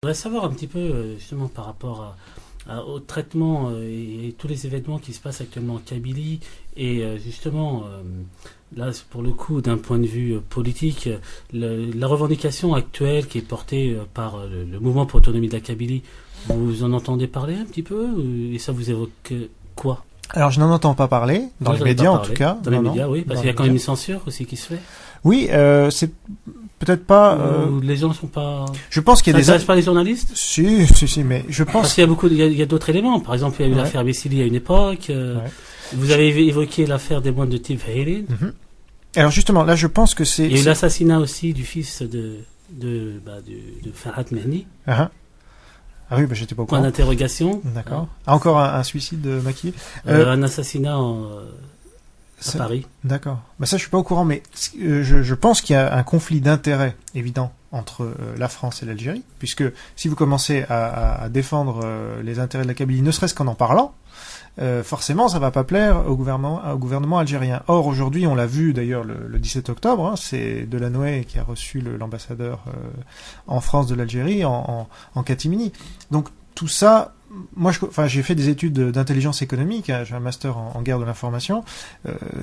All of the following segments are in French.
Je voudrais savoir un petit peu, justement, par rapport au traitement et tous les événements qui se passent actuellement en Kabylie, et justement, là, pour le coup, d'un point de vue politique, la revendication actuelle qui est portée par le mouvement pour l'autonomie de la Kabylie, vous en entendez parler un petit peu, et ça vous évoque quoi? Alors, je n'en entends pas parler, dans Moi, les j'en ai médias pas en parlé. tout cas. Dans les Non, médias, non, oui, parce dans qu'il y a les quand même une médias. censure aussi qui se fait. Oui, c'est peut-être pas... Où les gens sont pas... je pense qu'il Ça y a des... n'intéresse pas les journalistes? Si, mais je Parce pense... qu'il y a il y a d'autres éléments. Par exemple, il y a eu Ouais. l'affaire Messili à une époque. Ouais. Vous avez évoqué l'affaire des moines de Tivhaïrin. Mhm. Alors justement, là, je pense que c'est... Il y a eu c'est- l'assassinat aussi du fils de Farhat Mehdi. Ah, ah oui, bah, j'étais pas au Point courant. d'interrogation. D'accord. Ah, encore un suicide de maquillé. Un assassinat à Ça- Paris. D'accord. Bah ça, je suis pas au courant, mais je pense qu'il y a un conflit d'intérêts évident entre la France et l'Algérie, puisque si vous commencez à défendre les intérêts de la Kabylie, ne serait-ce qu'en en parlant, forcément, ça va pas plaire au gouvernement algérien. Or, aujourd'hui, on l'a vu d'ailleurs le 17 octobre, hein, c'est Delanoë qui a reçu l'ambassadeur en France de l'Algérie en catimini. Donc tout ça, moi, j'ai fait des études d'intelligence économique, hein, j'ai un master en guerre de l'information.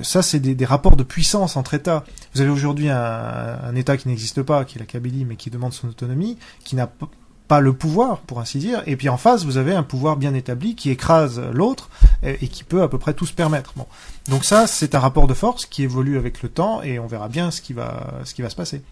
Ça, c'est des rapports de puissance entre États. Vous avez aujourd'hui un État qui n'existe pas, qui est la Kabylie, mais qui demande son autonomie, qui n'a pas le pouvoir, pour ainsi dire. Et puis en face, vous avez un pouvoir bien établi qui écrase l'autre et qui peut à peu près tout se permettre. Bon. Donc ça, c'est un rapport de force qui évolue avec le temps et on verra bien ce qui va se passer.